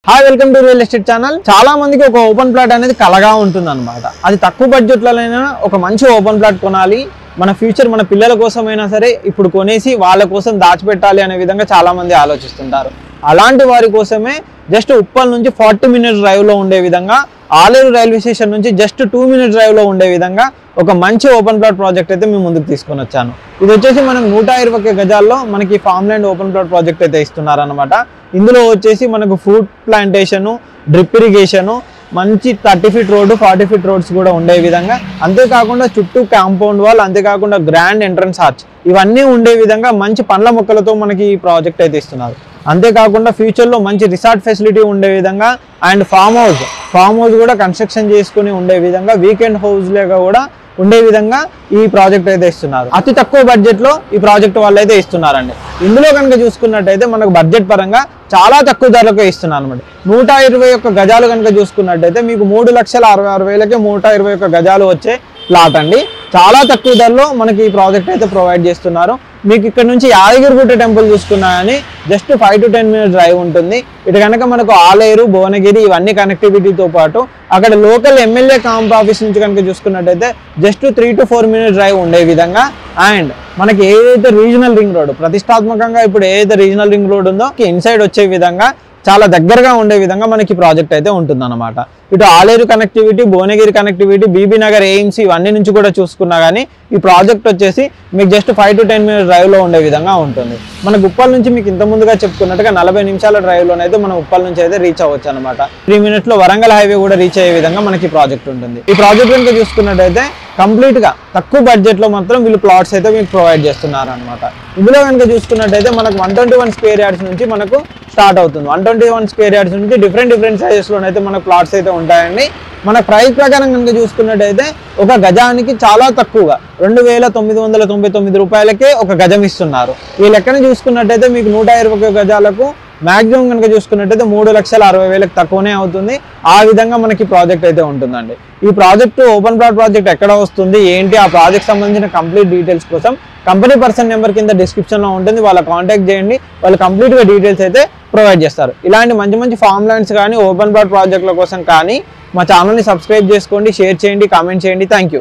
Hi welcome to real estate channel. చాలా మందికి ఒక ఓపెన్ ప్లాట్ అనేది కలగా ఉంటుంది అనమాట. అది తక్కువ బడ్జెట్లోనైనా ఒక మంచి ఓపెన్ ప్లాట్ కొనాలి, మన ఫ్యూచర్ మన పిల్లల కోసమైనా సరే ఇప్పుడు కొనేసి వాళ్ళ కోసం దాచిపెట్టాలి అనే విధంగా చాలా మంది ఆలోచిస్తుంటారు. అలాంటి వారి కోసమే జస్ట్ ఉప్పల్ నుంచి 40 minutes డ్రైవ్లో ఉండే విధంగా, ఆలేరు రైల్వే స్టేషన్ నుంచి జస్ట్ 2 minutes డ్రైవ్లో ఉండే విధంగా ఒక మంచి ఓపెన్ ప్లాట్ ప్రాజెక్ట్ అయితే మేము ముందుకు తీసుకొని వచ్చాను. ఇది వచ్చేసి మనకు 120 గజాల్లో మనకి farm land open plot project అయితే ఇస్తున్నారనమాట. ఇందులో వచ్చేసి మనకు ఫ్రూట్ ప్లాంటేషను, డ్రిప్ ఇరిగేషను, మంచి 30 feet రోడ్డు, 40 feet రోడ్స్ కూడా ఉండే విధంగా, అంతేకాకుండా చుట్టూ కాంపౌండ్ వాల్, అంతేకాకుండా గ్రాండ్ ఎంట్రన్స్ ఆర్చ్ ఇవన్నీ ఉండే విధంగా మంచి పండ్ల మొక్కలతో మనకి ఈ ప్రాజెక్ట్ అయితే ఇస్తున్నారు. అంతేకాకుండా ఫ్యూచర్లో మంచి రిసార్ట్ ఫెసిలిటీ ఉండే విధంగా అండ్ ఫామ్ హౌస్ కూడా కన్స్ట్రక్షన్ చేసుకుని ఉండే విధంగా, వీకెండ్ హౌస్ లాగా కూడా ఉండే విధంగా ఈ ప్రాజెక్ట్ అయితే ఇస్తున్నారు. అతి తక్కువ బడ్జెట్లో ఈ ప్రాజెక్ట్ వాళ్ళు అయితే ఇస్తున్నారండి. ఇందులో కనుక చూసుకున్నట్టయితే మనకు బడ్జెట్ పరంగా చాలా తక్కువ ధరలకు ఇస్తున్నారు అనమాట. 121 గజాలు కనుక చూసుకున్నట్టయితే మీకు 3,66,000కి 121 గజాలు వచ్చే ప్లాట్ అండి. చాలా తక్కువ ధరలో మనకి ఈ ప్రాజెక్ట్ అయితే ప్రొవైడ్ చేస్తున్నారు. మీకు ఇక్కడ నుంచి యాదగిరిగుట్ట టెంపుల్ చూసుకున్నా కానీ జస్ట్ 5 to 10 minutes డ్రైవ్ ఉంటుంది. ఇటు కనుక మనకు ఆలేరు, భువనగిరి ఇవన్నీ కనెక్టివిటీతో పాటు అక్కడ లోకల్ ఎమ్మెల్యే క్యాంప్ ఆఫీస్ నుంచి కనుక చూసుకున్నట్టయితే జస్ట్ 3 to 4 minutes డ్రైవ్ ఉండే విధంగా, అండ్ మనకి ఏదైతే రీజనల్ రింగ్ రోడ్ ప్రతిష్టాత్మకంగా ఇప్పుడు ఏదైతే రీజనల్ రింగ్ రోడ్ ఉందో ఇన్సైడ్ వచ్చే విధంగా చాలా దగ్గరగా ఉండే విధంగా మనకి ప్రాజెక్ట్ అయితే ఉంటుందన్నమాట. ఇటు Aleru connectivity, Bhuvanagiri connectivity, Bibi Nagar, AMC ఇవన్నీ నుంచి కూడా చూసుకున్నా కానీ ఈ ప్రాజెక్ట్ వచ్చేసి మీకు జస్ట్ 5 to 10 minutes డ్రైవ్లో ఉండే విధంగా ఉంటుంది. మనకు ఉప్పల్ నుంచి మీకు ఇంత ముందుగా చెప్పుకున్నట్టుగా 40 నిమిషాల డ్రైవ్లోనైతే మనం ఉప్పల్ నుంచి అయితే రీచ్ అవ్వచ్చు అనమాట. 3 minutes వరంగల్ హైవే కూడా రీచ్ అయ్యే విధంగా మనకి ప్రాజెక్ట్ ఉంటుంది. ఈ ప్రాజెక్ట్ కనుక చూసుకున్నట్టయితే కంప్లీట్గా తక్కువ బడ్జెట్లో మాత్రం వీళ్ళు ప్లాట్స్ అయితే మీకు ప్రొవైడ్ చేస్తున్నారు అనమాట. ఇందులో కనుక చూసుకున్నట్టయితే మనకు 121 square yards నుంచి మనకు స్టార్ట్ అవుతుంది. 121 square yards నుంచి డిఫరెంట్ సైజెస్లోనైతే మనకు ప్లాట్స్ అయితే ఉంటాయండి. మన ప్రైస్ ప్రకారం కనుక చూసుకున్నట్టయితే ఒక గజానికి చాలా తక్కువగా 2,999 రూపాయలకే ఒక గజం ఇస్తున్నారు. ఈ లెక్కన చూసుకున్నట్టయితే మీకు 121 గజాలకు మ్యాక్సిమం కనుక చూసుకున్నట్టయితే 3,60,000 తక్కువనే అవుతుంది. ఆ విధంగా మనకి ప్రాజెక్ట్ అయితే ఉంటుందండి. ఈ ప్రాజెక్టు ఓపెన్ ప్లాట్ ప్రాజెక్ట్ ఎక్కడ వస్తుంది, ఏంటి, ఆ ప్రాజెక్ట్ సంబంధించిన కంప్లీట్ డీటెయిల్స్ కోసం కంపెనీ పర్సన్ నెంబర్ కింద డిస్క్రిప్షన్లో ఉంటుంది, వాళ్ళ కాంటాక్ట్ చేయండి. వాళ్ళు కంప్లీట్గా డీటెయిల్స్ అయితే ప్రొవైడ్ చేస్తారు. ఇలాంటి మంచి ఫామ్ ల్యాండ్స్ కానీ ఓపెన్ ప్లాట్ ప్రాజెక్టుల కోసం కానీ మా ఛానల్ని సబ్స్క్రైబ్ చేసుకోండి, షేర్ చేయండి, కామెంట్ చేయండి. Thank you.